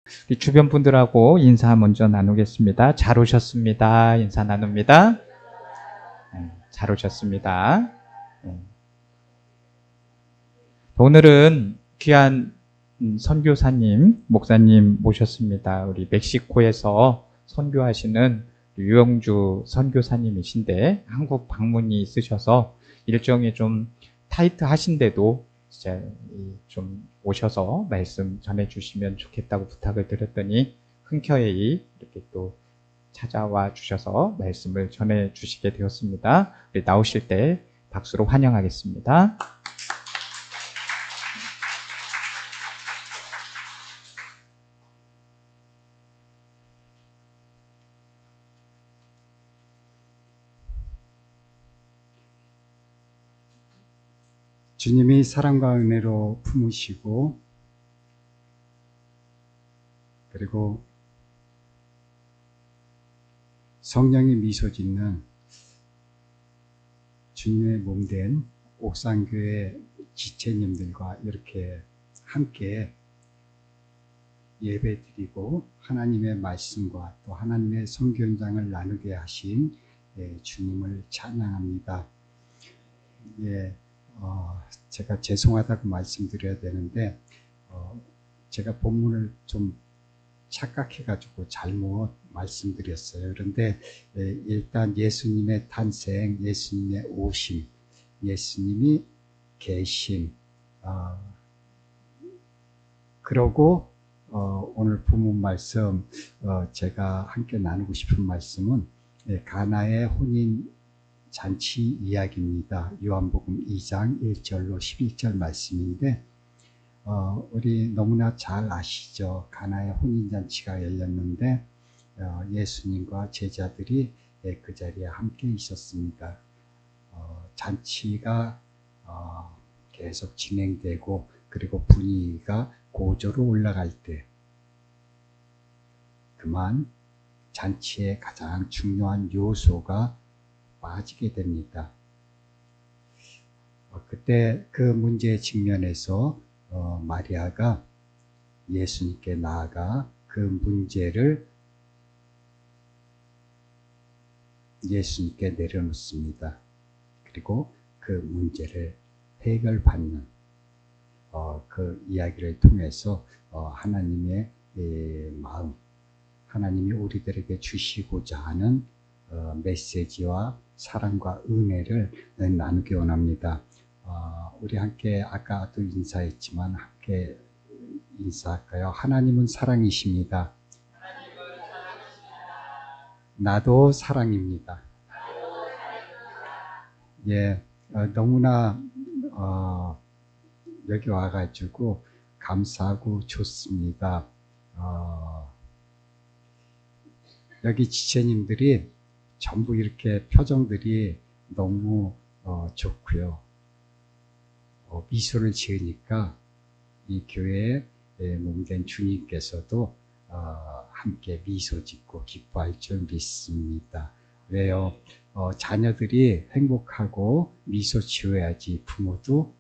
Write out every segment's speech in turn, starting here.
우리 주변 분들하고 인사 먼저 나누겠습니다. 잘 오셨습니다. 인사 나눕니다. 잘 오셨습니다. 오늘은 귀한 선교사님, 목사님 모셨습니다. 우리 멕시코에서 선교하시는 유영주 선교사님이신데 한국 방문이 있으셔서 일정이 좀 타이트하신데도 이제 좀 오셔서 말씀 전해주시면 좋겠다고 부탁을 드렸더니 흔쾌히 이렇게 또 찾아와 주셔서 말씀을 전해주시게 되었습니다. 우리 나오실 때 박수로 환영하겠습니다. 주님이 사랑과 은혜로 품으시고 그리고 성령이 미소 짓는 주님의 몸된 옥상교회 지체님들과 이렇게 함께 예배드리고 하나님의 말씀과 또 하나님의 성경장을 나누게 하신 주님을 찬양합니다. 제가 죄송하다고 말씀드려야 되는데 제가 본문을 좀 착각해가지고 잘못 말씀드렸어요. 그런데 일단 예수님의 탄생, 예수님의 오심, 예수님이 계심, 그러고 오늘 본문 말씀 제가 함께 나누고 싶은 말씀은 가나의 혼인 잔치 이야기입니다. 요한복음 2장 1절로 11절 말씀인데 우리 너무나 잘 아시죠. 가나의 혼인잔치가 열렸는데 예수님과 제자들이 그 자리에 함께 있었습니다. 잔치가 계속 진행되고 그리고 분위기가 고조로 올라갈 때 그만 잔치의 가장 중요한 요소가 빠지게 됩니다. 그때 그 문제에 직면해서 마리아가 예수님께 나아가 그 문제를 예수님께 내려놓습니다. 그리고 그 문제를 해결받는 그 이야기를 통해서 하나님의 마음, 하나님이 우리들에게 주시고자 하는 메시지와 사랑과 은혜를 나누기 원합니다. 우리 함께 아까도 인사했지만 함께 인사할까요? 하나님은 사랑이십니다. 나도 사랑입니다. 너무나 여기 와가지고 감사하고 좋습니다. 여기 지체님들이 전부 이렇게 표정들이 너무 좋고요. 미소를 지으니까 이 교회에 몸된 주님께서도 함께 미소 짓고 기뻐할 줄 믿습니다. 왜요? 자녀들이 행복하고 미소 지어야지 부모도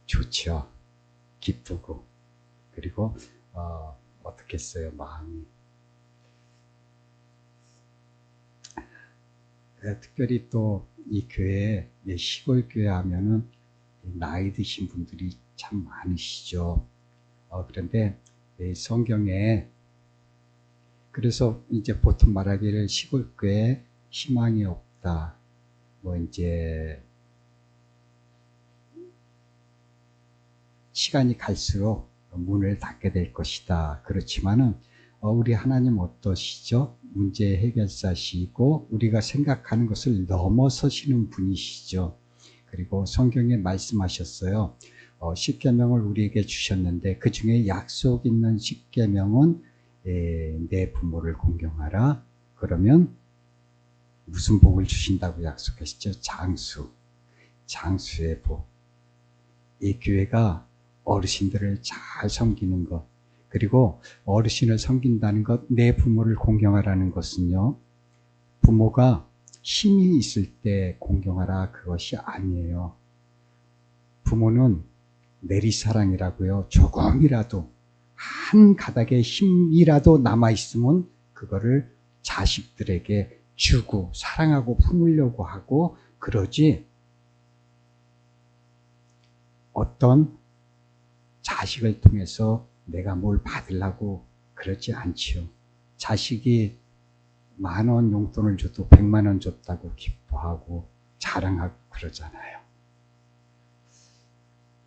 좋죠. 기쁘고. 그리고 어떻겠어요, 마음이. 특별히 또 이 교회, 시골 교회 하면은 나이 드신 분들이 참 많으시죠. 그런데 성경에 그래서 이제 보통 말하기를 시골 교회에 희망이 없다. 이제 시간이 갈수록 문을 닫게 될 것이다. 그렇지만은 우리 하나님 어떠시죠? 문제 해결사시고 우리가 생각하는 것을 넘어서시는 분이시죠. 그리고 성경에 말씀하셨어요. 10계명을 우리에게 주셨는데 그 중에 약속 있는 10계명은 내 부모를 공경하라. 그러면 무슨 복을 주신다고 약속하시죠? 장수의 복. 이 교회가 어르신들을 잘 섬기는 것, 그리고 어르신을 섬긴다는 것, 내 부모를 공경하라는 것은요, 부모가 힘이 있을 때 공경하라 그것이 아니에요. 부모는 내리사랑이라고요. 조금이라도 한 가닥의 힘이라도 남아있으면 그거를 자식들에게 주고 사랑하고 품으려고 하고 그러지, 어떤 자식을 통해서 내가 뭘 받으려고 그러지 않지요. 자식이 10,000원 용돈을 줘도 100만 원 줬다고 기뻐하고 자랑하고 그러잖아요.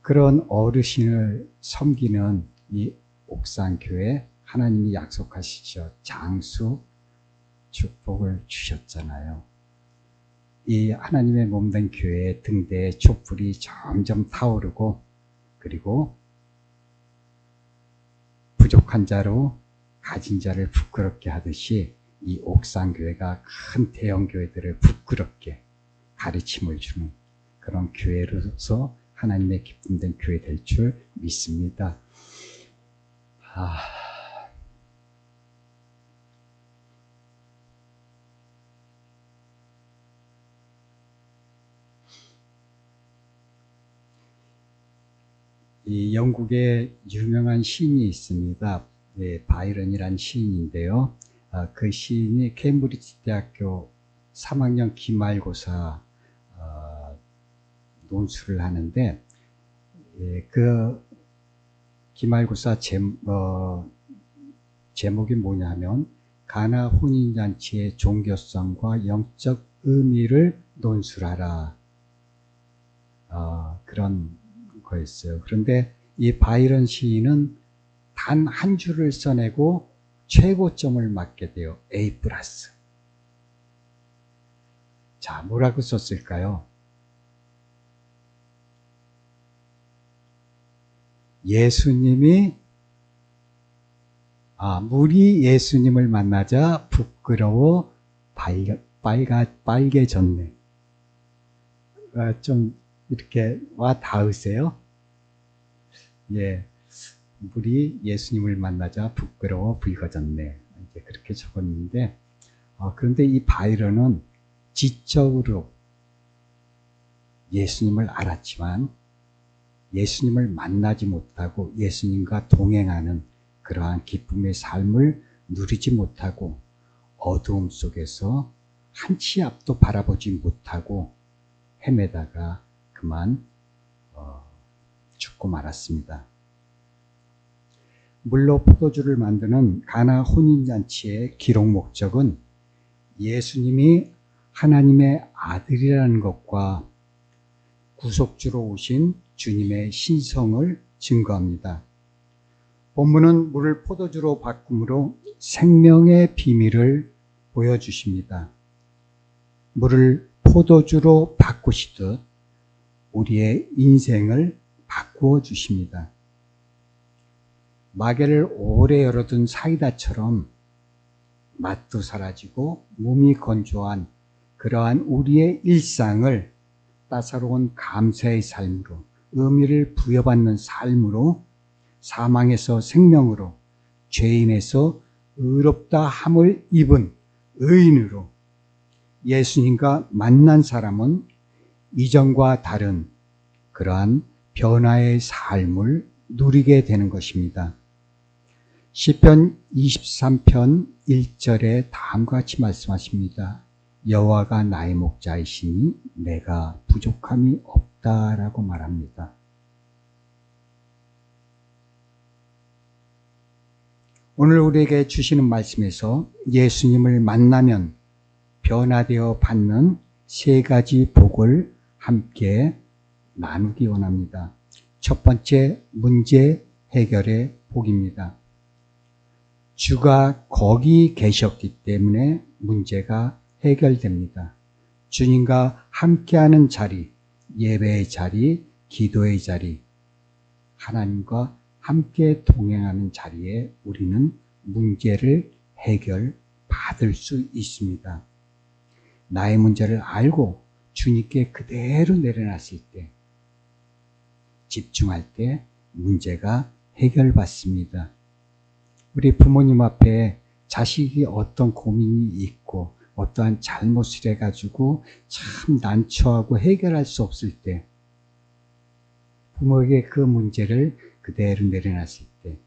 그런 어르신을 섬기는 이 옥산교회, 하나님이 약속하시죠. 장수 축복을 주셨잖아요. 이 하나님의 몸된 교회의 등대에 촛불이 점점 타오르고, 그리고 부족한 자로 가진 자를 부끄럽게 하듯이 이 옥산교회가 큰 대형 교회들을 부끄럽게 가르침을 주는 그런 교회로서 하나님의 기쁨된 교회 될 줄 믿습니다. 이 영국에 유명한 시인이 있습니다. 네, 바이런이란 시인인데요. 그 시인이 케임브리지 대학교 3학년 기말고사 논술을 하는데, 그 기말고사 제목이 뭐냐면 가나 혼인잔치의 종교성과 영적 의미를 논술하라, 그런 거였어요. 그런데 이 바이런 시인은 단 한 줄을 써내고 최고점을 맞게 돼요. A+. 자, 뭐라고 썼을까요? 물이 예수님을 만나자 부끄러워 빨개졌네. 좀 이렇게 와 닿으세요? 예, 물이 예수님을 만나자 부끄러워 붉어졌네. 이제 그렇게 적었는데, 그런데 이 바이런은 지적으로 예수님을 알았지만 예수님을 만나지 못하고 예수님과 동행하는 그러한 기쁨의 삶을 누리지 못하고 어두움 속에서 한 치 앞도 바라보지 못하고 헤매다가 그만 죽고 말았습니다. 물로 포도주를 만드는 가나 혼인잔치의 기록 목적은 예수님이 하나님의 아들이라는 것과 구속주로 오신 주님의 신성을 증거합니다. 본문은 물을 포도주로 바꿈으로 생명의 비밀을 보여주십니다. 물을 포도주로 바꾸시듯 우리의 인생을 바꾸어 주십니다. 마개를 오래 열어둔 사이다처럼 맛도 사라지고 몸이 건조한 그러한 우리의 일상을 따사로운 감사의 삶으로, 의미를 부여받는 삶으로, 사망에서 생명으로, 죄인에서 의롭다 함을 입은 의인으로 예수님과 만난 사람은 이전과 다른 그러한 변화의 삶을 누리게 되는 것입니다. 시편 23편 1절에 다음과 같이 말씀하십니다. 여호와가 나의 목자이시니 내가 부족함이 없다라고 말합니다. 오늘 우리에게 주시는 말씀에서 예수님을 만나면 변화되어 받는 세 가지 복을 함께 나누기 원합니다. 첫 번째, 문제 해결의 복입니다. 주가 거기 계셨기 때문에 문제가 해결됩니다. 주님과 함께하는 자리, 예배의 자리, 기도의 자리, 하나님과 함께 동행하는 자리에 우리는 문제를 해결받을 수 있습니다. 나의 문제를 알고 주님께 그대로 내려놨을 때, 집중할 때 문제가 해결받습니다. 우리 부모님 앞에 자식이 어떤 고민이 있고 어떠한 잘못을 해가지고 참 난처하고 해결할 수 없을 때, 부모에게 그 문제를 그대로 내려놨을 때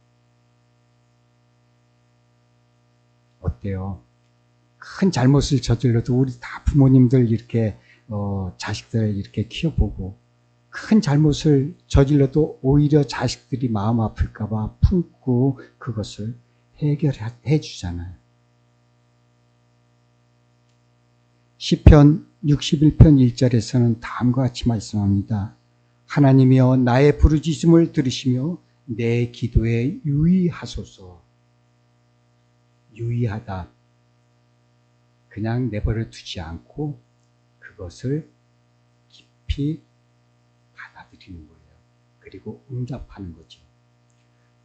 어때요? 큰 잘못을 저질러도 우리 다 부모님들 이렇게 자식들 이렇게 키워보고 큰 잘못을 저질러도 오히려 자식들이 마음 아플까봐 품고 그것을 해결해 주잖아요. 시편 61편 1절에서는 다음과 같이 말씀합니다. 하나님이여 나의 부르짖음을 들으시며 내 기도에 유의하소서. 유의하다. 그냥 내버려 두지 않고 그것을 깊이 받아들이는 거예요. 그리고 응답하는 거죠.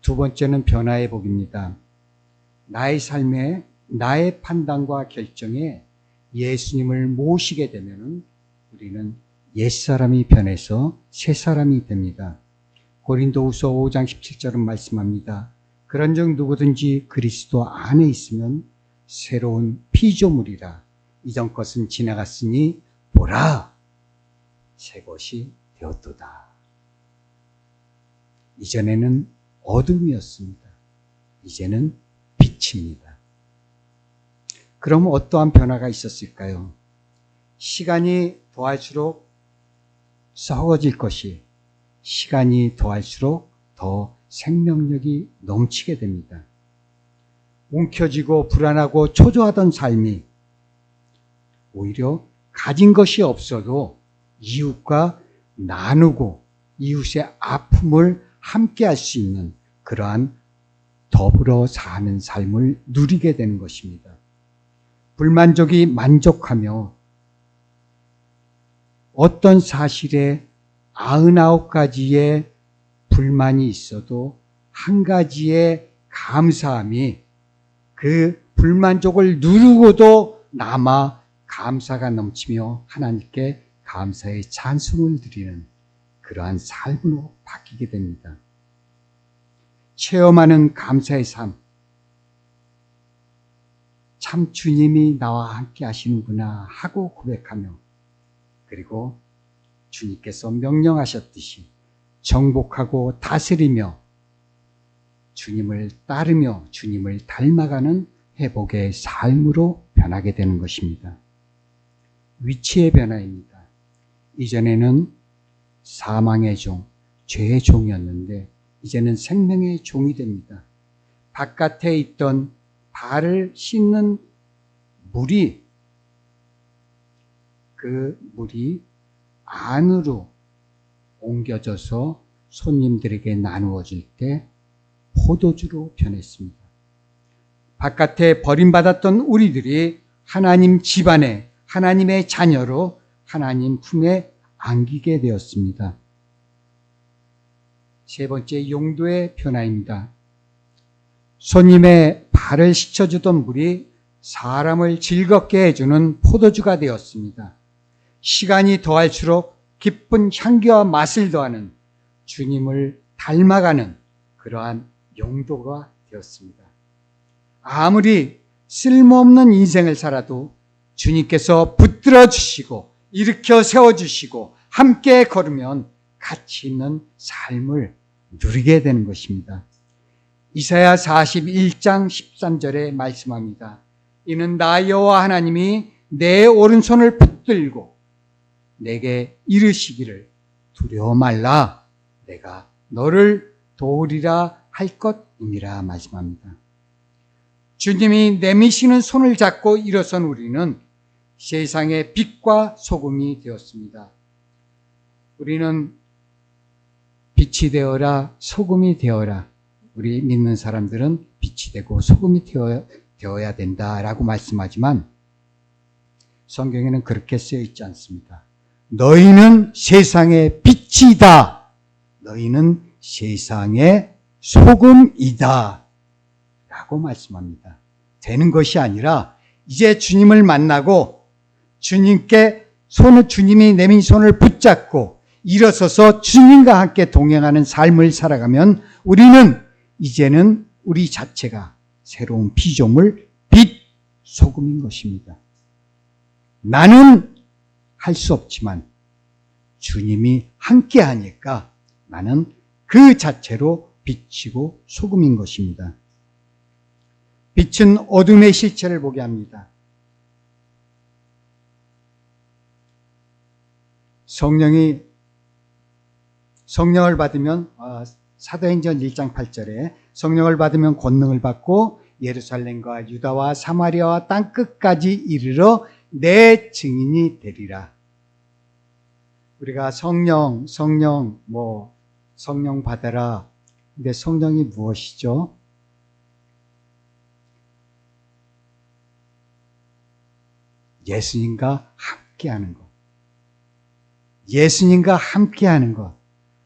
두 번째는 변화의 복입니다. 나의 삶에 나의 판단과 결정에 예수님을 모시게 되면 우리는 옛사람이 변해서 새사람이 됩니다. 고린도후서 5장 17절은 말씀합니다. 그런즉 누구든지 그리스도 안에 있으면 새로운 피조물이라. 이전 것은 지나갔으니 보라 새 것이 되었도다. 이전에는 어둠이었습니다. 이제는 빛입니다. 그럼 어떠한 변화가 있었을까요? 시간이 더할수록 썩어질 것이, 시간이 더할수록 더 생명력이 넘치게 됩니다. 움켜쥐고 불안하고 초조하던 삶이 오히려 가진 것이 없어도 이웃과 나누고 이웃의 아픔을 함께 할 수 있는 그러한 더불어 사는 삶을 누리게 되는 것입니다. 불만족이 만족하며 어떤 사실에 99가지의 불만이 있어도 한 가지의 감사함이 그 불만족을 누르고도 남아 감사가 넘치며 하나님께 감사의 찬송을 드리는 그러한 삶으로 바뀌게 됩니다. 체험하는 감사의 삶. 참 주님이 나와 함께 하시는구나 하고 고백하며 그리고 주님께서 명령하셨듯이 정복하고 다스리며 주님을 따르며 주님을 닮아가는 회복의 삶으로 변하게 되는 것입니다. 위치의 변화입니다. 이전에는 사망의 종, 죄의 종이었는데 이제는 생명의 종이 됩니다. 바깥에 있던 발을 씻는 물이 그 물이 안으로 옮겨져서 손님들에게 나누어질 때 포도주로 변했습니다. 바깥에 버림받았던 우리들이 하나님 집안에 하나님의 자녀로 하나님 품에 안기게 되었습니다. 세 번째 용도의 변화입니다. 손님의 발을 씻어주던 물이 사람을 즐겁게 해주는 포도주가 되었습니다. 시간이 더할수록 기쁜 향기와 맛을 더하는 주님을 닮아가는 그러한 용도가 되었습니다. 아무리 쓸모없는 인생을 살아도 주님께서 붙들어 주시고 일으켜 세워주시고 함께 걸으면 가치 있는 삶을 누리게 되는 것입니다. 이사야 41장 13절에 말씀합니다. 이는 나 여호와 하나님이 내 오른손을 붙들고 내게 이르시기를 두려워 말라 내가 너를 도우리라 할 것이니라 말씀합니다. 주님이 내미시는 손을 잡고 일어선 우리는 세상의 빛과 소금이 되었습니다. 우리는 빛이 되어라 소금이 되어라. 우리 믿는 사람들은 빛이 되고 소금이 되어야 된다라고 말씀하지만 성경에는 그렇게 쓰여 있지 않습니다. 너희는 세상의 빛이다. 너희는 세상의 소금이다. 라고 말씀합니다. 되는 것이 아니라 이제 주님을 만나고 주님이 내민 손을 붙잡고 일어서서 주님과 함께 동행하는 삶을 살아가면 우리는 이제는 우리 자체가 새로운 피조물, 빛, 소금인 것입니다. 나는 할 수 없지만 주님이 함께 하니까 나는 그 자체로 빛이고 소금인 것입니다. 빛은 어둠의 실체를 보게 합니다. 성령을 받으면 사도행전 1장 8절에 성령을 받으면 권능을 받고 예루살렘과 유다와 사마리아와 땅끝까지 이르러 내 증인이 되리라. 우리가 성령 받아라. 근데 성령이 무엇이죠? 예수님과 함께하는 것. 예수님과 함께하는 것.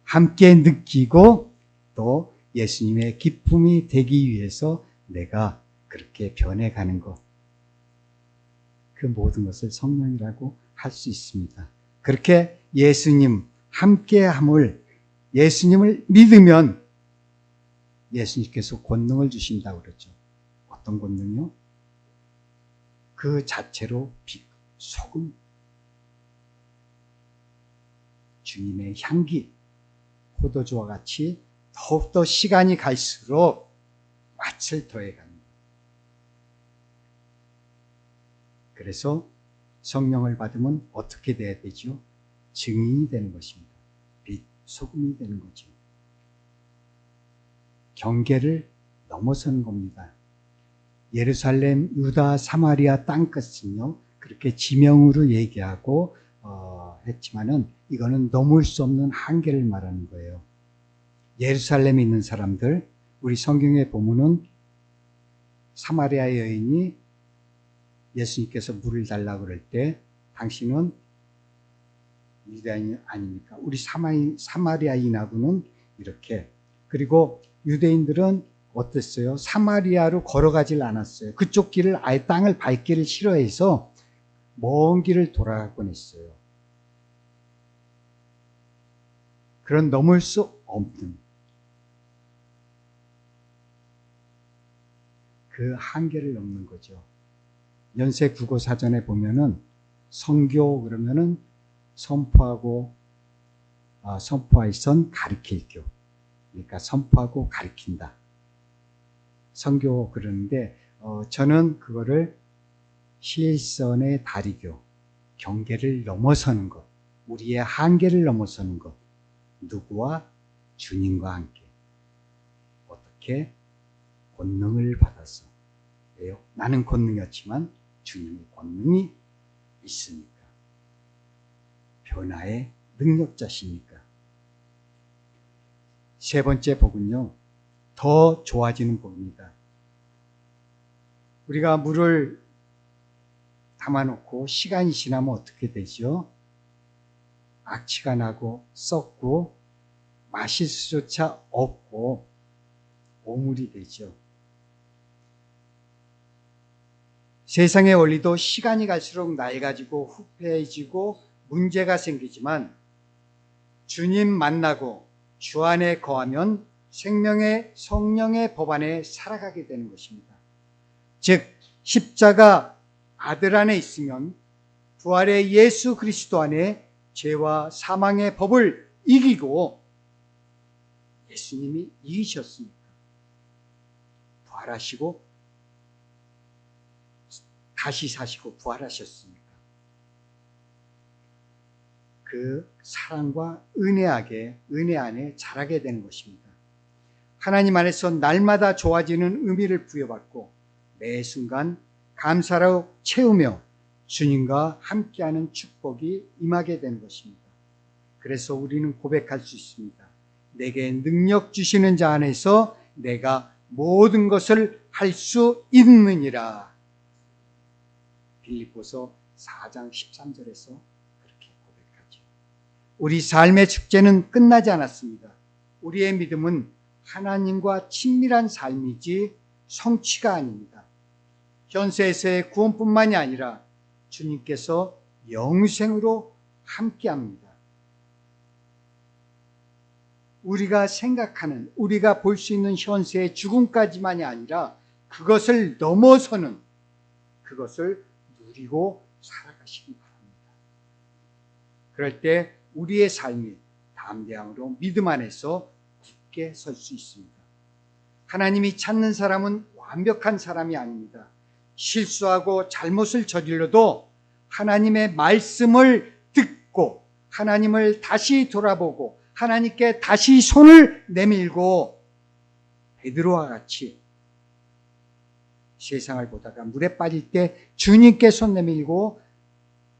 함께 느끼고 또 예수님의 기쁨이 되기 위해서 내가 그렇게 변해가는 것. 그 모든 것을 성령이라고 할 수 있습니다. 그렇게 예수님 함께함을 예수님을 믿으면 예수님께서 권능을 주신다고 그러죠. 어떤 권능이요? 그 자체로 빛, 소금, 주님의 향기, 포도주와 같이 더욱더 시간이 갈수록 맛을 더해갑니다. 그래서 성령을 받으면 어떻게 돼야 되죠? 증인이 되는 것입니다. 빛, 소금이 되는 거죠. 경계를 넘어서는 겁니다. 예루살렘, 유다, 사마리아 땅끝은요, 그렇게 지명으로 얘기하고 했지만은 이거는 넘을 수 없는 한계를 말하는 거예요. 예루살렘에 있는 사람들, 우리 성경에 보면은 사마리아 여인이 예수님께서 물을 달라고 그럴 때 당신은 유대인이 아닙니까? 우리 사마리아인하고는 이렇게. 그리고 유대인들은 어땠어요? 사마리아로 걸어가질 않았어요. 그쪽 길을 아예 땅을 밟기를 싫어해서 먼 길을 돌아가곤 했어요. 그런 넘을 수 없는 그 한계를 넘는 거죠. 연세 국어 사전에 보면은 선교 그러면은 선포하고 선포하이선 가르칠교. 그러니까 선포하고 가르친다. 선교 그러는데 저는 그거를 실선의 다리교, 경계를 넘어서는 것, 우리의 한계를 넘어서는 것. 누구와? 주님과 함께. 어떻게? 권능을 받아서. 왜요? 나는 권능이 없지만 주님의 권능이 있으니까. 변화의 능력자시니까. 세 번째 복은요, 더 좋아지는 복입니다. 우리가 물을 담아놓고 시간이 지나면 어떻게 되죠? 악취가 나고 썩고 마실 수조차 없고 오물이 되죠. 세상의 원리도 시간이 갈수록 낡아지고 후패해지고 문제가 생기지만 주님 만나고 주 안에 거하면 생명의 성령의 법 안에 살아가게 되는 것입니다. 즉 십자가 아들 안에 있으면 부활의 예수 그리스도 안에 죄와 사망의 법을 이기고 예수님이 이기셨습니다. 부활하시고 다시 사시고 부활하셨습니까? 그 사랑과 은혜 안에 자라게 되는 것입니다. 하나님 안에서 날마다 좋아지는 의미를 부여받고 매 순간 감사로 채우며 주님과 함께하는 축복이 임하게 되는 것입니다. 그래서 우리는 고백할 수 있습니다. 내게 능력 주시는 자 안에서 내가 모든 것을 할 수 있느니라. 빌립보서 4장 13절에서 그렇게 고백하죠. 우리 삶의 축제는 끝나지 않았습니다. 우리의 믿음은 하나님과 친밀한 삶이지 성취가 아닙니다. 현세에서의 구원뿐만이 아니라 주님께서 영생으로 함께합니다. 우리가 생각하는, 우리가 볼 수 있는 현세의 죽음까지만이 아니라 그것을 넘어서는, 그것을 누리고 살아가시기 바랍니다. 그럴 때 우리의 삶이 담대함으로 믿음 안에서 굳게 설 수 있습니다. 하나님이 찾는 사람은 완벽한 사람이 아닙니다. 실수하고 잘못을 저질러도 하나님의 말씀을 듣고 하나님을 다시 돌아보고 하나님께 다시 손을 내밀고 베드로와 같이 세상을 보다가 물에 빠질 때 주님께 손 내밀고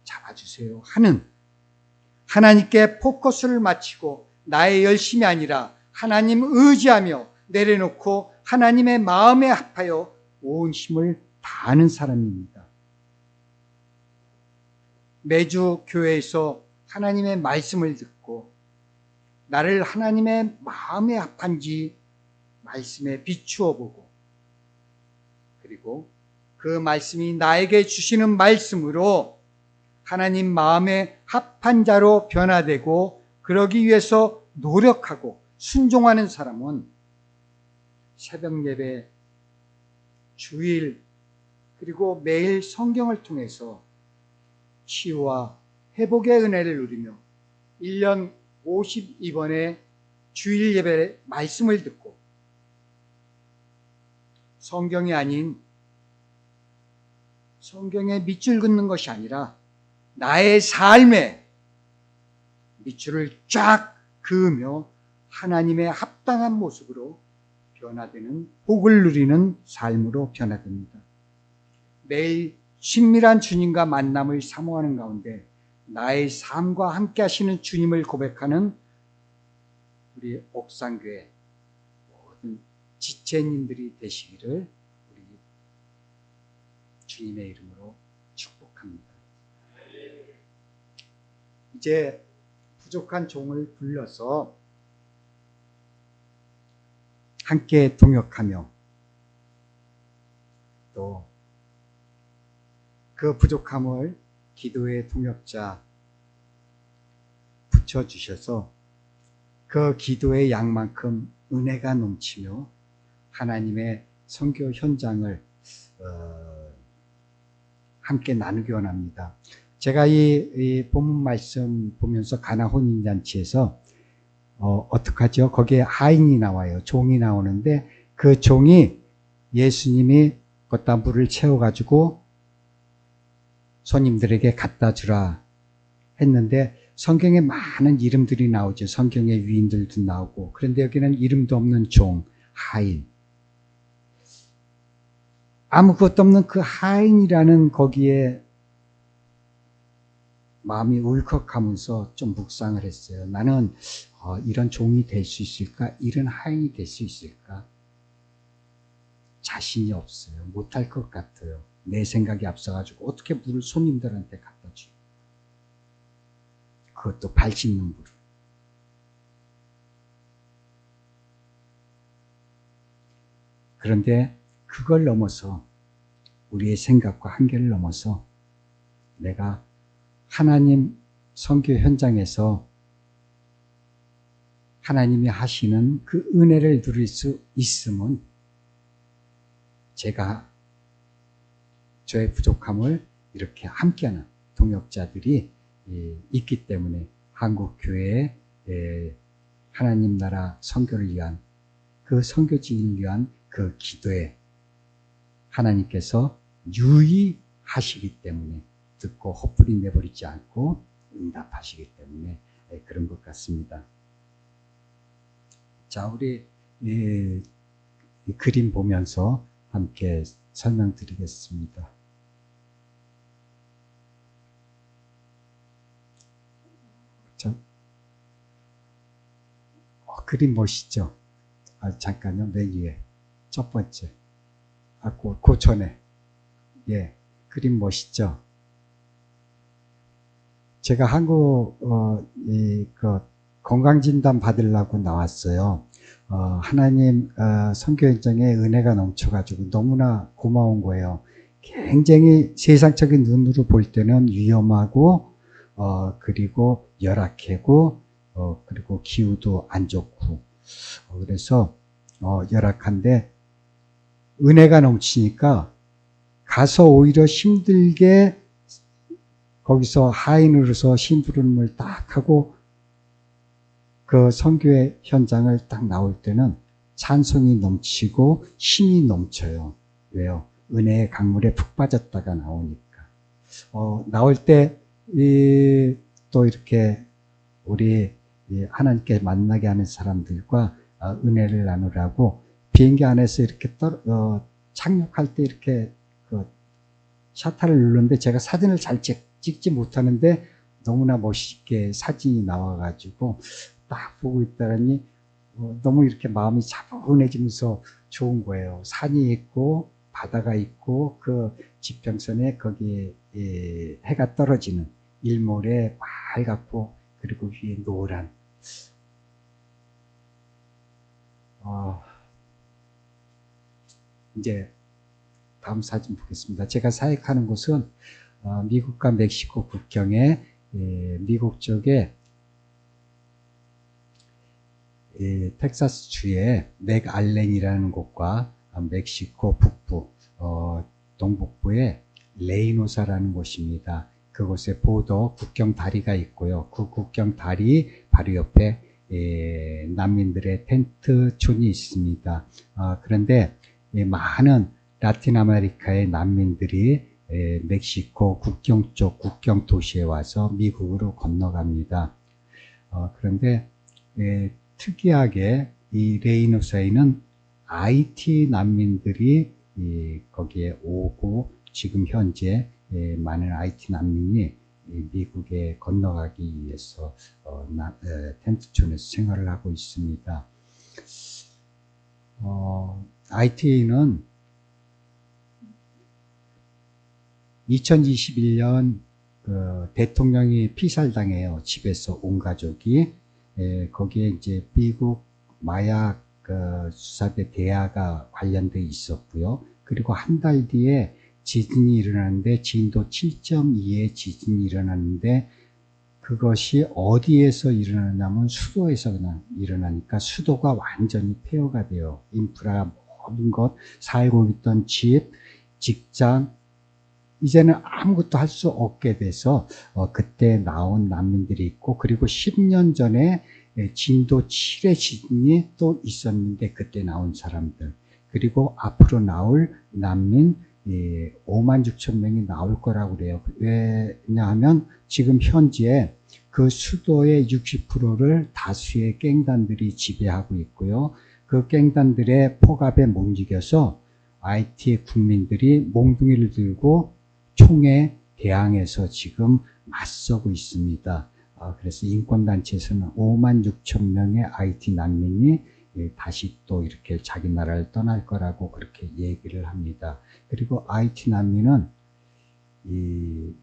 잡아주세요 하는, 하나님께 포커스를 맞추고 나의 열심이 아니라 하나님 의지하며 내려놓고 하나님의 마음에 합하여 온 힘을 다하는 사람입니다. 매주 교회에서 하나님의 말씀을 듣고 나를 하나님의 마음에 합한지 말씀에 비추어 보고, 그리고 그 말씀이 나에게 주시는 말씀으로 하나님 마음에 합한 자로 변화되고 그러기 위해서 노력하고 순종하는 사람은 새벽 예배, 주일, 그리고 매일 성경을 통해서 치유와 회복의 은혜를 누리며 1년 52번의 주일 예배 말씀을 듣고 성경이 아닌 성경에 밑줄 긋는 것이 아니라 나의 삶에 밑줄을 쫙 그으며 하나님의 합당한 모습으로 변화되는 복을 누리는 삶으로 변화됩니다. 매일 친밀한 주님과 만남을 사모하는 가운데 나의 삶과 함께 하시는 주님을 고백하는 우리 옥상교회 모든 지체님들이 되시기를 우리 주님의 이름으로 축복합니다. 이제 부족한 종을 불러서 함께 동역하며 또 그 부족함을 기도의 동역자 붙여주셔서 그 기도의 양만큼 은혜가 넘치며 하나님의 선교 현장을 함께 나누기 원합니다. 제가 이 본문 말씀 보면서 가나 혼인잔치에서 어떡하죠? 거기에 하인이 나와요. 종이 나오는데 그 종이 예수님이 걷다 물을 채워가지고 손님들에게 갖다 주라 했는데 성경에 많은 이름들이 나오죠. 성경의 위인들도 나오고. 그런데 여기는 이름도 없는 종, 하인. 아무것도 없는 그 하인이라는 거기에 마음이 울컥하면서 좀 묵상을 했어요. 나는 이런 종이 될 수 있을까? 이런 하인이 될 수 있을까? 자신이 없어요. 못할 것 같아요. 내 생각이 앞서가지고 어떻게 물을 손님들한테 갖다 줘? 그것도 발 씻는 물을. 그런데 그걸 넘어서 우리의 생각과 한계를 넘어서 내가 하나님 선교 현장에서 하나님이 하시는 그 은혜를 누릴 수 있음은 제가 저의 부족함을 이렇게 함께하는 동역자들이 있기 때문에 한국교회의 하나님 나라 선교를 위한 그 선교진을 위한 그 기도에 하나님께서 유의하시기 때문에 듣고 헛불이 내버리지 않고 응답하시기 때문에 그런 것 같습니다. 자, 우리 이 그림 보면서 함께 설명드리겠습니다. 그림 멋있죠? 잠깐요, 맨 위에. 첫 번째. 그 전에. 예, 그림 멋있죠? 제가 한국, 건강진단 받으려고 나왔어요. 하나님, 선교 현장에 은혜가 넘쳐가지고 너무나 고마운 거예요. 굉장히 세상적인 눈으로 볼 때는 위험하고, 그리고 열악하고, 그리고 기후도 안 좋고, 그래서, 열악한데, 은혜가 넘치니까 가서 오히려 힘들게 거기서 하인으로서 심부름을 딱 하고 그 선교의 현장을 딱 나올 때는 찬송이 넘치고 힘이 넘쳐요. 왜요? 은혜의 강물에 푹 빠졌다가 나오니까. 나올 때, 또 이렇게 우리 하나님께 만나게 하는 사람들과 은혜를 나누라고 비행기 안에서 이렇게 착륙할 때 이렇게 그 샤타를 누르는데 제가 사진을 잘 찍지 못하는데 너무나 멋있게 사진이 나와가지고 딱 보고 있다니 너무 이렇게 마음이 차분해지면서 좋은 거예요. 산이 있고 바다가 있고 그 지평선에 거기에 해가 떨어지는 일몰에 빨갛고 그리고 위에 노란 이제 다음 사진 보겠습니다. 제가 사역하는 곳은 미국과 멕시코 국경에 미국 쪽에 텍사스 주의 맥알렌이라는 곳과 멕시코 북부 동북부에 레이노사라는 곳입니다. 그곳에 보더 국경 다리가 있고요. 그 국경 다리 바로 옆에 난민들의 텐트촌이 있습니다. 그런데 많은 라틴 아메리카의 난민들이 멕시코 국경 쪽 국경 도시에 와서 미국으로 건너갑니다. 그런데 특이하게 이 레이노사에는 IT 난민들이 거기에 오고 지금 현재 많은 IT 난민이 미국에 건너가기 위해서 텐트촌에서 생활을 하고 있습니다. IT는 2021년 대통령이 피살당해요. 집에서 온 가족이. 거기에 이제 미국 마약 수사대 대화가 관련돼 있었고요. 그리고 한 달 뒤에 지진이 일어났는데 진도 7.2의 지진이 일어났는데 그것이 어디에서 일어나냐면 수도에서 그냥 일어나니까 수도가 완전히 폐허가 돼요. 인프라 모든 것, 살고 있던 집, 직장 이제는 아무것도 할 수 없게 돼서 그때 나온 난민들이 있고 그리고 10년 전에 진도 7의 지진이 또 있었는데 그때 나온 사람들 그리고 앞으로 나올 난민 5만 6천 명이 나올 거라고 그래요. 왜냐하면 지금 현재 그 수도의 60%를 다수의 갱단들이 지배하고 있고요. 그 갱단들의 폭압에 못 이겨서 IT 국민들이 몽둥이를 들고 총에 대항해서 지금 맞서고 있습니다. 그래서 인권단체에서는 5만 6천 명의 IT 난민이 다시 또 이렇게 자기 나라를 떠날 거라고 그렇게 얘기를 합니다. 그리고 IT 난민은 이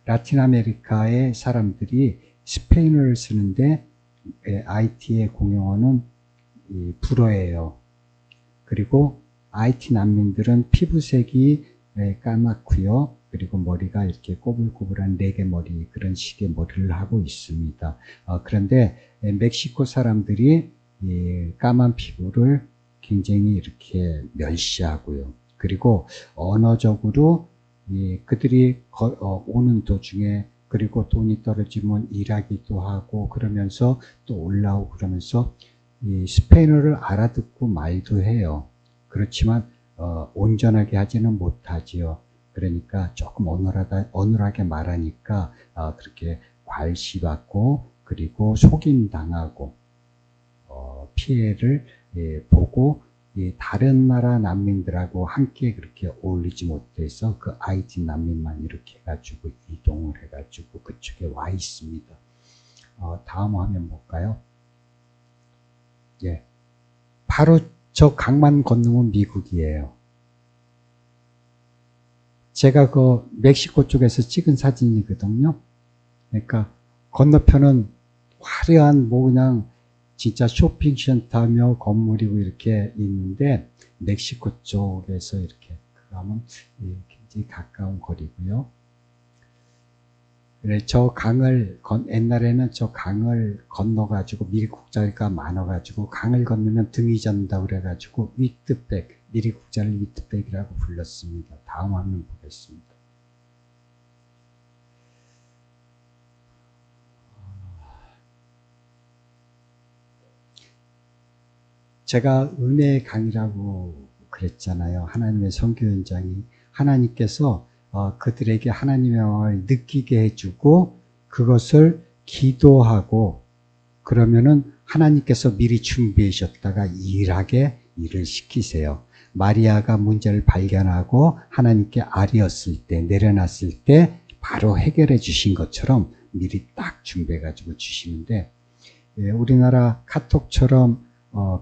라틴 아메리카의 사람들이 스페인어를 쓰는데 IT의 공용어는 불어예요. 그리고 IT 난민들은 피부색이 까맣고요. 그리고 머리가 이렇게 꼬불꼬불한 네개 머리 그런 식의 머리를 하고 있습니다. 그런데 멕시코 사람들이 까만 피부를 굉장히 이렇게 멸시하고요. 그리고 언어적으로 그들이 오는 도중에 그리고 돈이 떨어지면 일하기도 하고 그러면서 또 올라오고 그러면서 스페인어를 알아듣고 말도 해요. 그렇지만 온전하게 하지는 못하지요. 그러니까 조금 어눌하게 말하니까 그렇게 괄시받고 그리고 속임당하고 피해를 보고 다른 나라 난민들하고 함께 그렇게 어울리지 못해서 그 IT 난민만 이렇게 해가지고 이동을 해가지고 그쪽에 와 있습니다. 다음 화면 볼까요? 예, 바로 저 강만 건너면 미국이에요. 제가 그 멕시코 쪽에서 찍은 사진이거든요. 그러니까 건너편은 화려한 뭐 그냥 진짜 쇼핑센터며 건물이고 이렇게 있는데 멕시코 쪽에서 이렇게 가면 굉장히 가까운 거리고요. 그래 저 강을 옛날에는 저 강을 건너가지고 미국자가 많아가지고 강을 건너면 등이 전다 그래가지고 위트백 미국자를 위트백이라고 불렀습니다. 다음 화면 보겠습니다. 제가 은혜의 강이라고 그랬잖아요. 하나님의 선교 현장이 하나님께서 그들에게 하나님의 마음을 느끼게 해주고 그것을 기도하고 그러면은 하나님께서 미리 준비하셨다가 일을 시키세요. 마리아가 문제를 발견하고 하나님께 아뢰었을 때, 내려놨을 때 바로 해결해 주신 것처럼 미리 딱 준비해 가지고 주시는데, 예, 우리나라 카톡처럼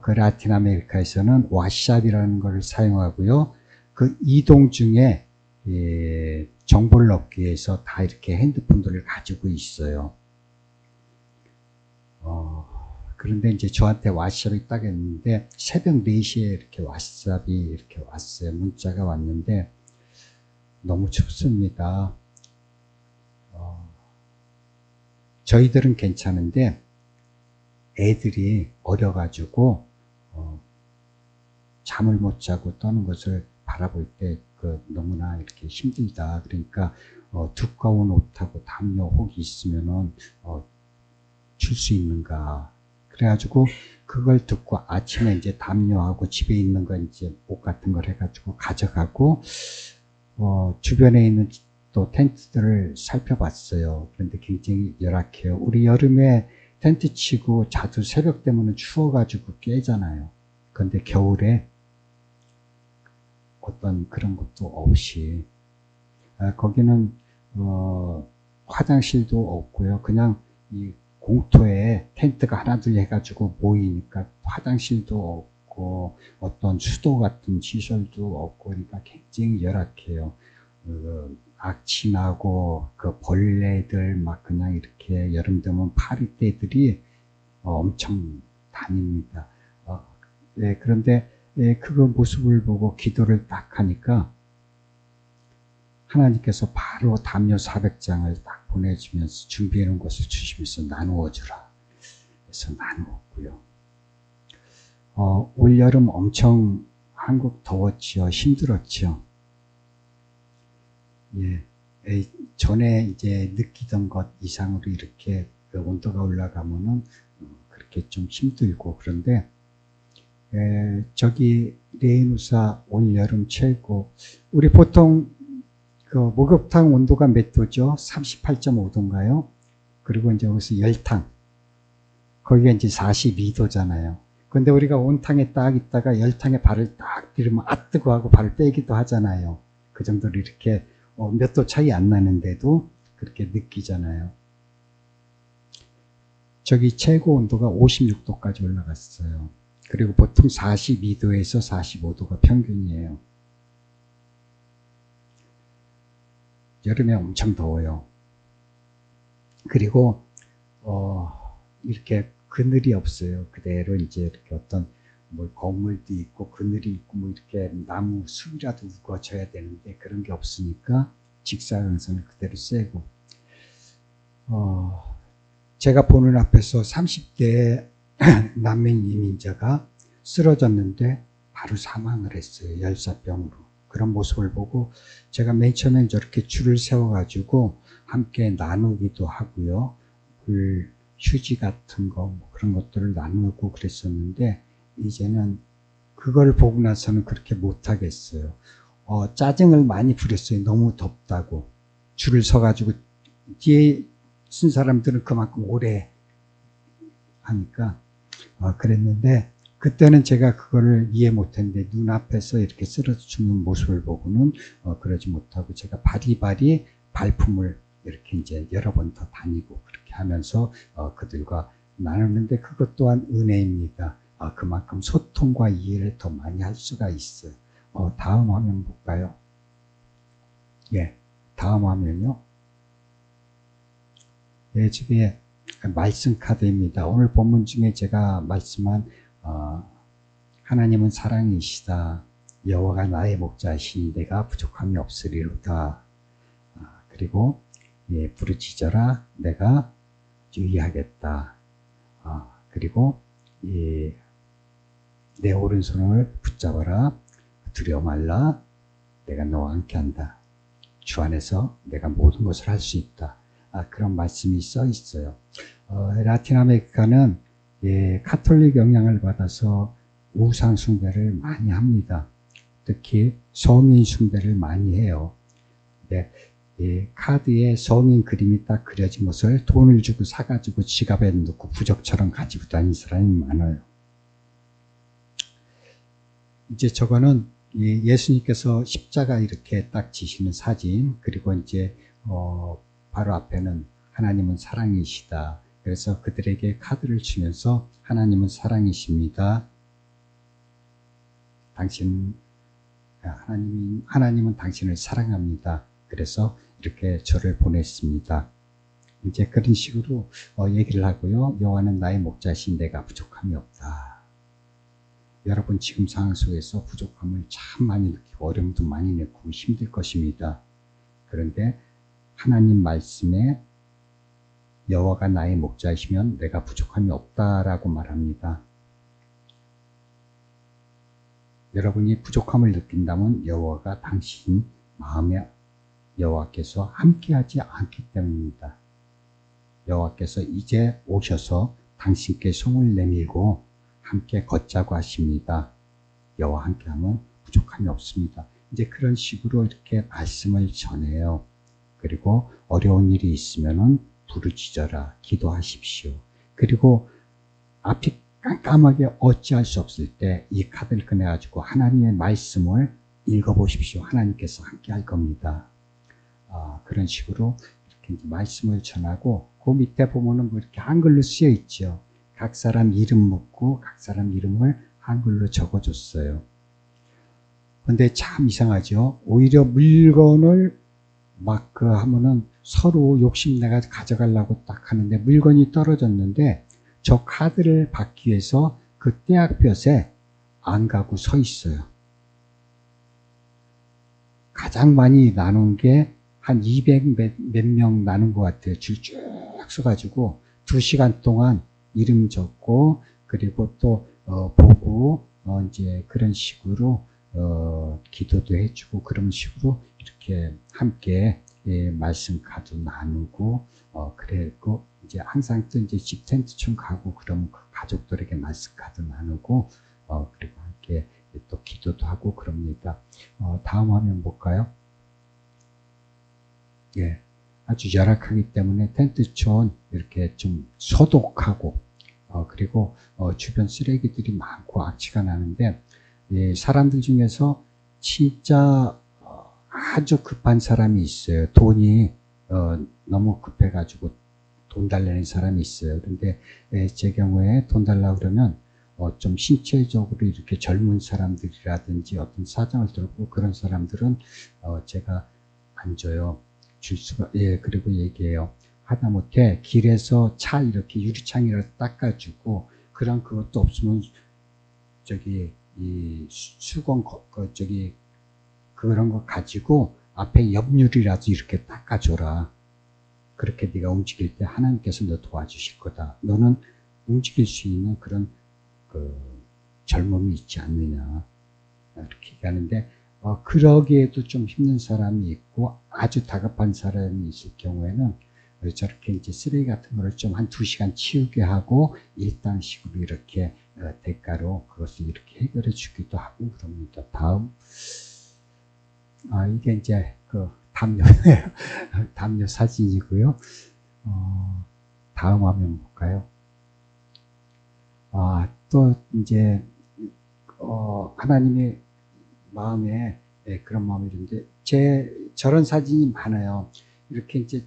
그 라틴 아메리카에서는 왓삽이라는 걸 사용하고요. 그 이동 중에 정보를 얻기 위해서 다 이렇게 핸드폰들을 가지고 있어요. 그런데 이제 저한테 왓삽이 딱 했는데 새벽 4시에 이렇게 왓삽이 이렇게 왔어요. 문자가 왔는데 너무 춥습니다. 저희들은 괜찮은데 애들이 어려가지고 잠을 못 자고 떠는 것을 바라볼 때 너무나 이렇게 힘들다. 그러니까 두꺼운 옷하고 담요 혹이 있으면은 줄 수 있는가. 그래가지고 그걸 듣고 아침에 이제 담요하고 집에 있는 거 이제 옷 같은 걸 해가지고 가져가고 주변에 있는 또 텐트들을 살펴봤어요. 그런데 굉장히 열악해요. 우리 여름에 텐트 치고 자도 새벽 되면 추워가지고 깨잖아요. 그런데 겨울에 어떤 그런 것도 없이 거기는 화장실도 없고요. 그냥 이 공터에 텐트가 하나둘 해가지고 모이니까 화장실도 없고 어떤 수도 같은 시설도 없고 그러니까 굉장히 열악해요. 악취 나고 그 벌레들 막 그냥 이렇게 여름 되면 파리떼들이 엄청 다닙니다. 네, 그런데 그 모습을 보고 기도를 딱 하니까 하나님께서 바로 담요 400장을 딱 보내주면서 준비해 놓은 것을 주시면서 나누어 주라. 그래서 나누었고요. 올여름 엄청 한국 더웠지요. 힘들었지요. 예, 전에 이제 느끼던 것 이상으로 이렇게 온도가 올라가면은 그렇게 좀 힘들고 그런데 저기 레이누사 올여름 최고. 우리 보통 그 목욕탕 온도가 몇 도죠? 38.5도인가요? 그리고 이제 여기서 열탕. 거기가 이제 42도잖아요. 근데 우리가 온탕에 딱 있다가 열탕에 발을 딱 들으면 뜨거 하고 발을 빼기도 하잖아요. 그 정도로 이렇게 몇 도 차이 안 나는데도 그렇게 느끼잖아요. 저기 최고 온도가 56도까지 올라갔어요. 그리고 보통 42도에서 45도가 평균이에요. 여름에 엄청 더워요. 그리고 이렇게 그늘이 없어요. 그대로 이제 이렇게 어떤 뭐 건물도 있고 그늘이 있고 뭐 이렇게 나무 숲이라도 우거져야 되는데 그런 게 없으니까 직사광선을 그대로 쐬고 제가 보는 앞에서 30대 난민 이민자가 쓰러졌는데 바로 사망을 했어요. 열사병으로. 그런 모습을 보고 제가 맨 처음엔 저렇게 줄을 세워가지고 함께 나누기도 하고요. 휴지 같은 거 뭐 그런 것들을 나누고 그랬었는데 이제는 그걸 보고 나서는 그렇게 못하겠어요. 짜증을 많이 부렸어요. 너무 덥다고. 줄을 서가지고 뒤에 쓴 사람들은 그만큼 오래 하니까 그랬는데 그때는 제가 그거를 이해 못했는데 눈앞에서 이렇게 쓰러져 죽는 모습을 보고는 그러지 못하고 제가 바리바리 발품을 이렇게 이제 여러 번 더 다니고 그렇게 하면서 그들과 나누는데 그것 또한 은혜입니다. 그만큼 소통과 이해를 더 많이 할 수가 있어요. 다음 화면 볼까요? 예, 다음 화면요. 예, 저게 말씀 카드입니다. 오늘 본문 중에 제가 말씀한 하나님은 사랑이시다. 여호와가 나의 목자시니 내가 부족함이 없으리로다. 그리고 예, 부르짖어라 내가 유의하겠다. 그리고 예, 내 오른손을 붙잡아라. 두려워 말라. 내가 너와 함께한다. 주 안에서 내가 모든 것을 할 수 있다. 그런 말씀이 써 있어요. 라틴 아메리카는 예, 카톨릭 영향을 받아서 우상 숭배를 많이 합니다. 특히 성인 숭배를 많이 해요. 근데 이 카드에 성인 그림이 딱 그려진 것을 돈을 주고 사가지고 지갑에 넣고 부적처럼 가지고 다니는 사람이 많아요. 이제 저거는 예수님께서 십자가 이렇게 딱 지시는 사진, 그리고 이제 바로 앞에는 하나님은 사랑이시다. 그래서 그들에게 카드를 주면서 하나님은 사랑이십니다. 하나님은 당신을 사랑합니다. 그래서 이렇게 저를 보냈습니다. 이제 그런 식으로 얘기를 하고요. 여호와는 나의 목자신 내가 부족함이 없다. 여러분 지금 상황 속에서 부족함을 참 많이 느끼고 어려움도 많이 느끼고 힘들 것입니다. 그런데 하나님 말씀에 여호와가 나의 목자이시면 내가 부족함이 없다라고 말합니다. 여러분이 부족함을 느낀다면 여호와가 당신 마음에 여호와께서 함께하지 않기 때문입니다. 여호와께서 이제 오셔서 당신께 손을 내밀고 함께 걷자고 하십니다. 여호와 함께하면 부족함이 없습니다. 이제 그런 식으로 이렇게 말씀을 전해요. 그리고 어려운 일이 있으면은 부르짖어라, 기도하십시오. 그리고 앞이 깜깜하게 어찌할 수 없을 때 이 카드를 꺼내가지고 하나님의 말씀을 읽어보십시오. 하나님께서 함께 할 겁니다. 그런 식으로 이렇게 이제 말씀을 전하고 그 밑에 보면은 뭐 이렇게 한글로 쓰여 있죠. 각 사람 이름 묻고 각 사람 이름을 한글로 적어줬어요. 근데 참 이상하죠. 오히려 물건을 막 하면은 서로 욕심내가 가져가려고 딱 하는데 물건이 떨어졌는데 저 카드를 받기 위해서 그 떼약볕에 안 가고 서 있어요. 가장 많이 나눈 게 한 200 몇 명 나눈 것 같아요. 줄 쭉 서가지고 2시간 동안 이름 적고 그리고 또 보고 이제 그런 식으로 기도도 해주고 그런 식으로 이렇게 함께 말씀 카드 나누고 그랬고 이제 항상 또 이제 집 텐트촌 가고 그러면 그 가족들에게 말씀 카드 나누고 그리고 함께 또 기도도 하고 그럽니다. 다음 화면 볼까요? 예, 아주 열악하기 때문에 텐트촌 이렇게 좀 소독하고 그리고 주변 쓰레기들이 많고 악취가 나는데 사람들 중에서 진짜 아주 급한 사람이 있어요. 돈이 너무 급해가지고 돈 달라는 사람이 있어요. 그런데 제 경우에 돈 달라고 그러면 좀 신체적으로 이렇게 젊은 사람들이라든지 어떤 사정을 들고 그런 사람들은 제가 안 줘요. 줄 수가, 그리고 얘기해요. 하다못해 길에서 차 이렇게 유리창이라도 닦아주고 그런 그것도 없으면 이 수건 그런 거 가지고 앞에 옆유리라도 이렇게 닦아줘라. 그렇게 네가 움직일 때 하나님께서 너 도와주실 거다. 너는 움직일 수 있는 그런 젊음이 있지 않느냐. 이렇게 얘기하는데 그러기에도 좀 힘든 사람이 있고 아주 다급한 사람이 있을 경우에는 저렇게 이제 쓰레기 같은 거를 좀 한 2시간 치우게 하고 일당식으로 이렇게 대가로 그것을 이렇게 해결해 주기도 하고 그럽니다. 다음 이게 이제 담요예요. 담요 사진이고요. 다음 화면 볼까요? 또 이제 하나님의 마음에 그런 마음이 드는데 저런 사진이 많아요. 이렇게 이제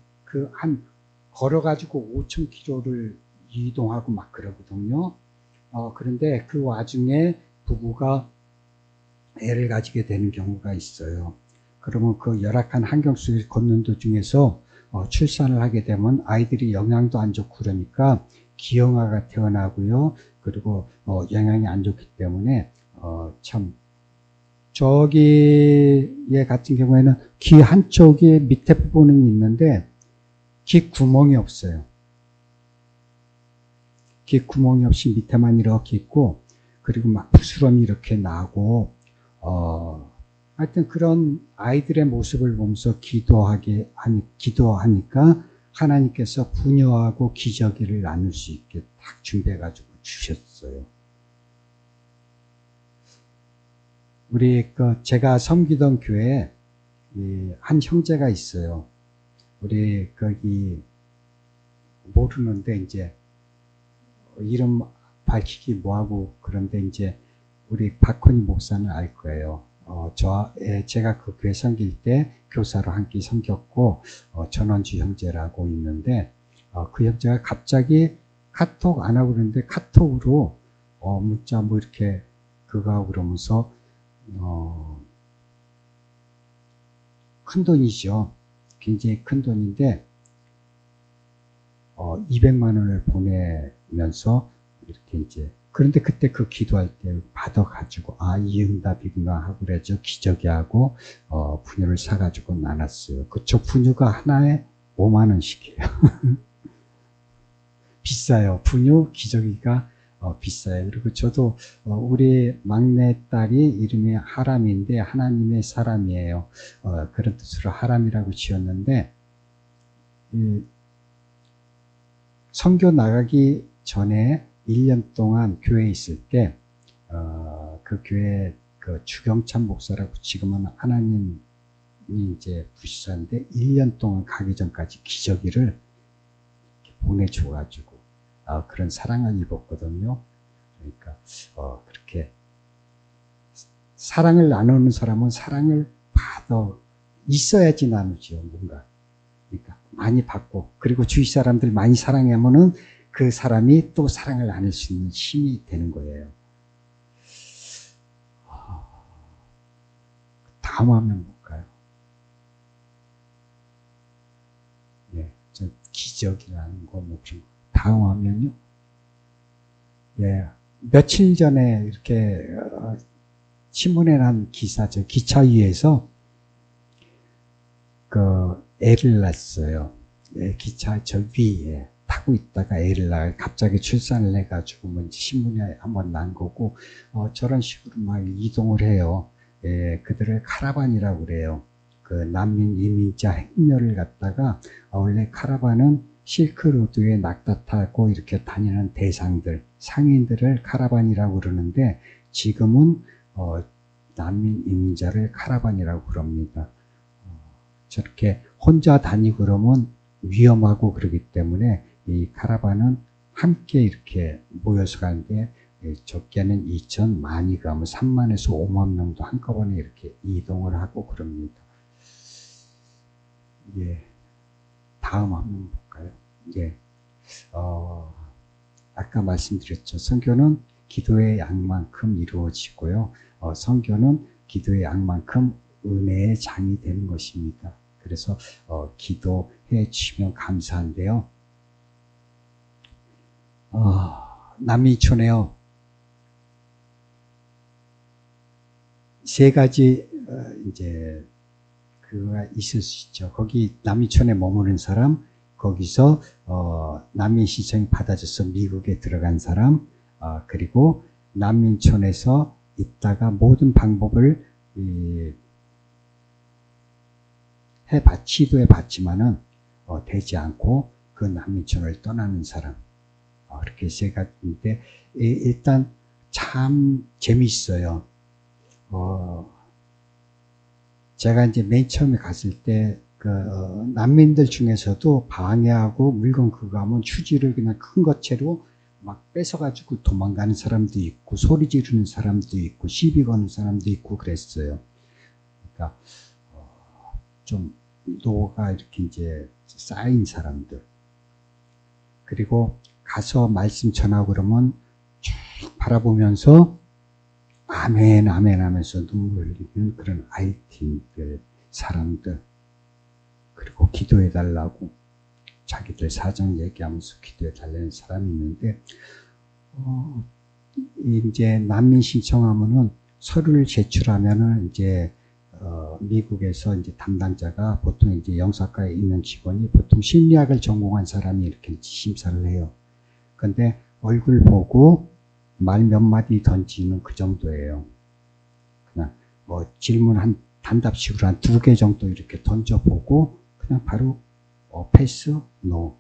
걸어가지고 5,000km를 이동하고 막 그러거든요. 그런데 그 와중에 부부가 애를 가지게 되는 경우가 있어요. 그러면 그 열악한 환경 속에 걷는 도중에서 출산을 하게 되면 아이들이 영양도 안 좋고 그러니까 기형아가 태어나고요. 그리고 영양이 안 좋기 때문에 참 저기 얘 같은 경우에는 귀 한쪽에 밑에 부분은 있는데 귀 구멍이 없어요. 귀 구멍이 없이 밑에만 이렇게 있고 그리고 막 부스럼이 이렇게 나고 하여튼 그런 아이들의 모습을 보면서 기도하니까 하나님께서 부녀하고 기저귀를 나눌 수 있게 딱 준비해가지고 주셨어요. 우리 제가 섬기던 교회에 한 형제가 있어요. 우리 거기 모르는데 이제 이름 밝히기 뭐하고 그런데 이제 우리 박헌희 목사는 알 거예요. 제가 그 교회 섬길 때 교사로 함께 섬겼고 전원주 형제라고 있는데 그 형제가 갑자기 카톡 안 하고 그러는데 카톡으로 문자 뭐 이렇게 그거 하고 그러면서 큰 돈이죠. 굉장히 큰 돈인데 200만 원을 보내면서 이렇게 이제 그런데 그때 그 기도할 때 받아가지고 이 응답이구나 하고 그래죠. 기저귀 하고 분유를 사가지고 나눴어요. 그쵸. 분유가 하나에 5만 원씩이에요. 비싸요. 분유 기저귀가 비싸요. 그리고 저도 우리 막내딸이 이름이 하람인데 하나님의 사람이에요. 그런 뜻으로 하람이라고 지었는데 선교 나가기 전에 1년 동안 교회에 있을 때, 그 교회 그 주경찬 목사라고 지금은 하나님이 이제 부시사인데 1년 동안 가기 전까지 기저귀를 보내줘가지고, 그런 사랑을 입었거든요. 그러니까, 그렇게 사랑을 나누는 사람은 사랑을 받아 있어야지 나누죠, 뭔가. 그러니까 많이 받고 그리고 주위 사람들 많이 사랑하면은 그 사람이 또 사랑을 나눌 수 있는 힘이 되는 거예요. 다음 화면 볼까요? 네, 저 기적이라는 거 뭐 그런 거. 다음 화면요. 예, 며칠 전에 이렇게 신문에 난 기사, 저 기차 위에서 애를 낳았어요. 기차 저 위에 타고 있다가 애를 낳아 갑자기 출산을 해가지고 뭔지 신문에 한번 난 거고 저런 식으로 막 이동을 해요. 그들을 카라반이라고 그래요. 그 난민 이민자 행렬을 갖다가 원래 카라반은 실크로드에 낙타 타고 이렇게 다니는 대상들 상인들을 카라반이라고 그러는데 지금은 난민 이민자를 카라반이라고 그럽니다. 저렇게 혼자 다니고 그러면 위험하고 그러기 때문에 이 카라반은 함께 이렇게 모여서 가는데 적게는 2천, 많이 가면 3만에서 5만 명도 한꺼번에 이렇게 이동을 하고 그럽니다. 예. 다음 한번 볼까요? 예. 아까 말씀드렸죠. 선교는 기도의 양만큼 이루어지고요. 선교는 기도의 양만큼 은혜의 장이 되는 것입니다. 그래서 기도해 주시면 감사한데요. 남이촌에요. 세 가지 이제 그가 있을 수 있죠. 거기 남이촌에 머무는 사람, 거기서 난민 신청이 받아져서 미국에 들어간 사람, 그리고 난민촌에서 있다가 모든 방법을 시도해 봤지만은 되지 않고 그 난민촌을 떠나는 사람, 이렇게 세 가지인데 일단 참 재미있어요. 제가 이제 맨 처음에 갔을 때 난민들 중에서도 방해하고 물건 그거 하면 휴지를 그냥 큰 거채로 막 뺏어가지고 도망가는 사람도 있고 소리 지르는 사람도 있고 시비 거는 사람도 있고 그랬어요. 그러니까 좀 노가 이렇게 이제 쌓인 사람들. 그리고 가서 말씀 전하고 그러면 쭉 바라보면서 아멘 아멘 하면서 눈물 흘리는 그런 아이팀들 사람들. 그리고 기도해 달라고 자기들 사정 얘기하면서 기도해 달라는 사람이 있는데 이제 난민 신청하면은 서류를 제출하면은 이제 미국에서 이제 담당자가 보통 이제 영사과에 있는 직원이 보통 심리학을 전공한 사람이 이렇게 심사를 해요. 근데 얼굴 보고 말 몇 마디 던지는 그 정도예요. 그냥 뭐 질문 한 단답식으로 한 2개 정도 이렇게 던져보고 그냥 바로 패스, 노.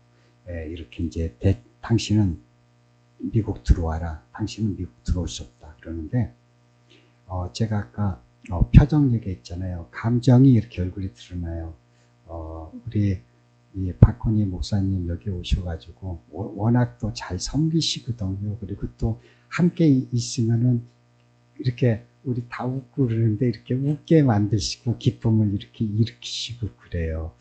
이렇게 이제 당신은 미국 들어와라. 당신은 미국 들어올 수 없다. 그러는데 제가 아까 표정 얘기했잖아요. 감정이 이렇게 얼굴에 드러나요. 우리 이 박훈희 목사님 여기 오셔가지고 워낙 또 잘 섬기시거든요. 그리고 또 함께 있으면은 이렇게 우리 다 웃고 그러는데 이렇게 웃게 만드시고 기쁨을 이렇게 일으키시고 그래요.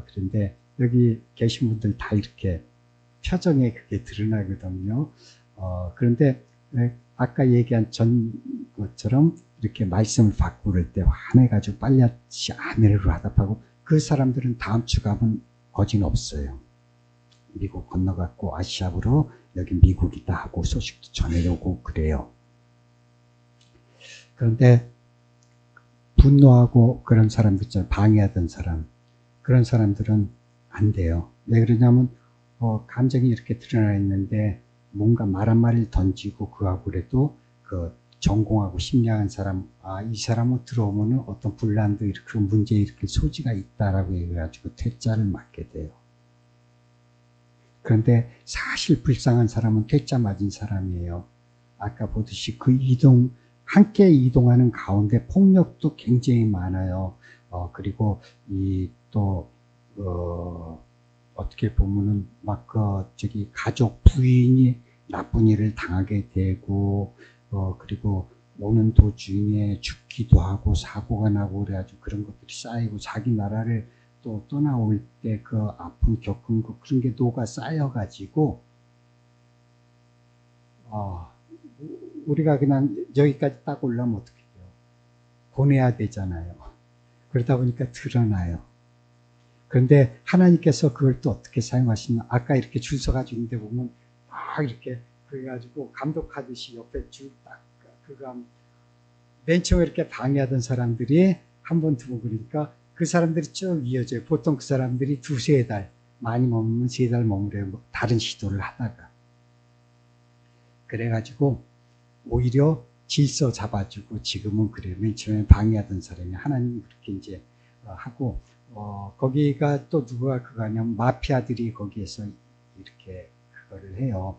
그런데 여기 계신 분들 다 이렇게 표정에 그게 드러나거든요. 그런데 아까 얘기한 전 것처럼 이렇게 말씀을 받고 그럴 때 화내가지고 빨리 아멘으로 화답하고 그 사람들은 다음 주 가면 거진 없어요. 미국 건너갔고 아시아부로 여기 미국이다 하고 소식도 전해오고 그래요. 그런데 분노하고 그런 사람들 있잖아요. 방해하던 사람. 그런 사람들은 안 돼요. 왜 그러냐면 감정이 이렇게 드러나 있는데 뭔가 말 한마디를 던지고 그하고 그래도 그 전공하고 심리학한 사람, 이 사람은 들어오면은 어떤 분란도 이렇게 문제 일으킬 소지가 있다라고 해가지고 퇴짜를 맞게 돼요. 그런데 사실 불쌍한 사람은 퇴짜 맞은 사람이에요. 아까 보듯이 그 함께 이동하는 가운데 폭력도 굉장히 많아요. 그리고 어떻게 보면은 가족 부인이 나쁜 일을 당하게 되고, 그리고 오는 도중에 죽기도 하고 사고가 나고 그래가지고 그런 것들이 쌓이고 자기 나라를 또 떠나올 때 그 아픔 겪은 거 그런 게 녹아 쌓여가지고, 우리가 그냥 여기까지 딱 올라오면 어떻게 돼요? 보내야 되잖아요. 그러다 보니까 드러나요. 그런데 하나님께서 그걸 또 어떻게 사용하시나? 아까 이렇게 줄 서가지고 있는데 보면 막 이렇게 그래가지고 감독하듯이 옆에 줄 딱 맨 처음에 이렇게 방해하던 사람들이 한 번, 두 번 그러니까 그 사람들이 쭉 이어져요. 보통 그 사람들이 두세 달, 많이 머무면 3달 머무래요. 다른 시도를 하다가. 그래가지고 오히려 질서 잡아주고 지금은 그래요. 맨 처음에 방해하던 사람이 하나님이 그렇게 이제 하고, 거기가 또 누가 그거 하냐면 마피아들이 거기에서 이렇게 그거를 해요.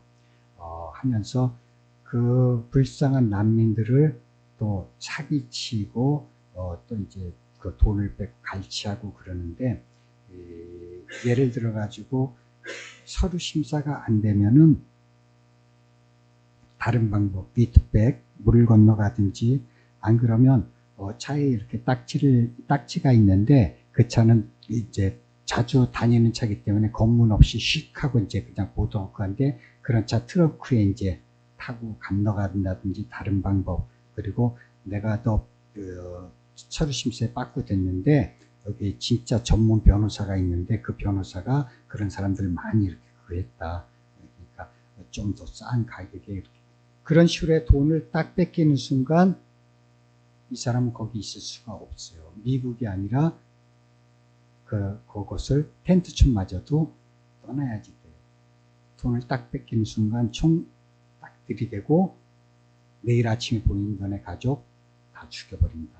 하면서 그 불쌍한 난민들을 또 사기치고, 또 이제 그 돈을 뺏고 갈취하고 그러는데, 예를 들어가지고 서류 심사가 안 되면은 다른 방법, 비트백, 물을 건너가든지, 안 그러면, 차에 이렇게 딱지가 있는데, 그 차는 이제 자주 다니는 차기 때문에 검문 없이 휙 하고 이제 그냥 보도한데, 그런 차 트렁크에 이제 타고 건너간다든지 다른 방법, 그리고 내가 서류 심사에 빠꾸 됐는데, 여기 진짜 전문 변호사가 있는데, 그 변호사가 그런 사람들 많이 이렇게 구했다. 그러니까 좀 더 싼 가격에 이렇게. 그런 식으로 돈을 딱 뺏기는 순간 이 사람은 거기 있을 수가 없어요. 미국이 아니라 그것을 텐트촌마저도 떠나야지 돼요. 돈을 딱 뺏기는 순간 총 딱 들이대고 내일 아침에 보이는 너네 가족 다 죽여버린다.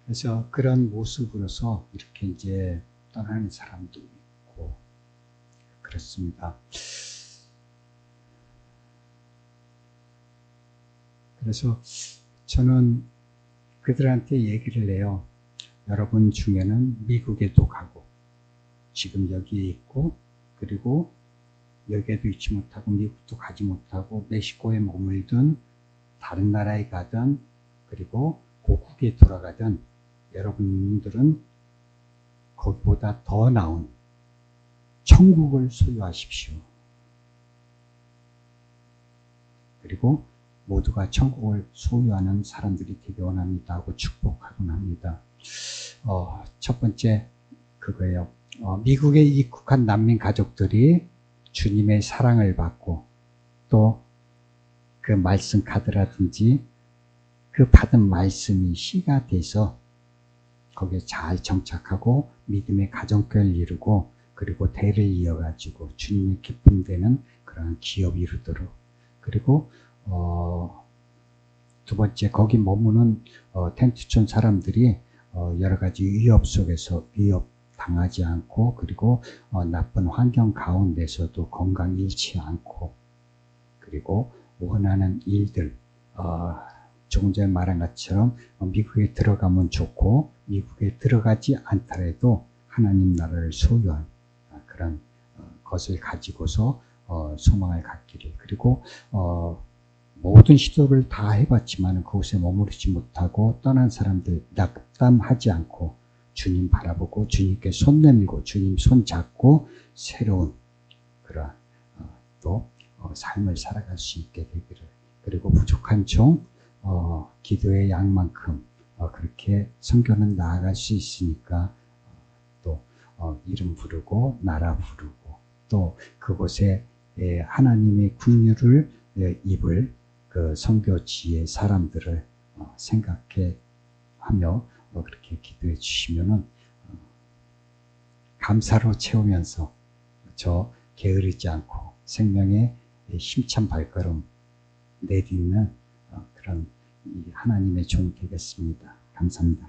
그래서 그런 모습으로서 이렇게 이제 떠나는 사람도 있고 그렇습니다. 그래서 저는 그들한테 얘기를 해요. 여러분 중에는 미국에도 가고 지금 여기에 있고 그리고 여기에도 있지 못하고 미국도 가지 못하고 멕시코에 머물든 다른 나라에 가든 그리고 고국에 돌아가든 여러분들은 거기보다 더 나은 천국을 소유하십시오. 그리고 모두가 천국을 소유하는 사람들이 되기 원합니다 하고 축복하곤 합니다. 첫 번째 그거예요. 미국에 입국한 난민 가족들이 주님의 사랑을 받고 또 그 말씀 카드라든지 그 받은 말씀이 시가 돼서 거기에 잘 정착하고 믿음의 가정교회를 이루고 그리고 대를 이어가지고 주님의 기쁨 되는 그런 기업이 이루도록 그리고 두 번째 거기 머무는 텐트촌 사람들이 여러 가지 위협 속에서 위협 당하지 않고 그리고 나쁜 환경 가운데서도 건강 잃지 않고 그리고 원하는 일들, 조금 전에 말한 것처럼 미국에 들어가면 좋고 미국에 들어가지 않더라도 하나님 나라를 소유한 그런 것을 가지고서 소망을 갖기를, 그리고 모든 시도를 다 해봤지만 그곳에 머무르지 못하고 떠난 사람들 낙담하지 않고 주님 바라보고 주님께 손 내밀고 주님 손 잡고 새로운 그런 또 삶을 살아갈 수 있게 되기를, 그리고 부족한 종 기도의 양만큼 그렇게 선교는 나아갈 수 있으니까 또 이름 부르고 나라 부르고 또 그곳에 하나님의 긍휼을 입을 그 선교지의 사람들을 생각해 하며 그렇게 기도해 주시면은 감사로 채우면서 저 게으르지 않고 생명의 힘찬 발걸음 내딛는 그런 하나님의 종 되겠습니다. 감사합니다.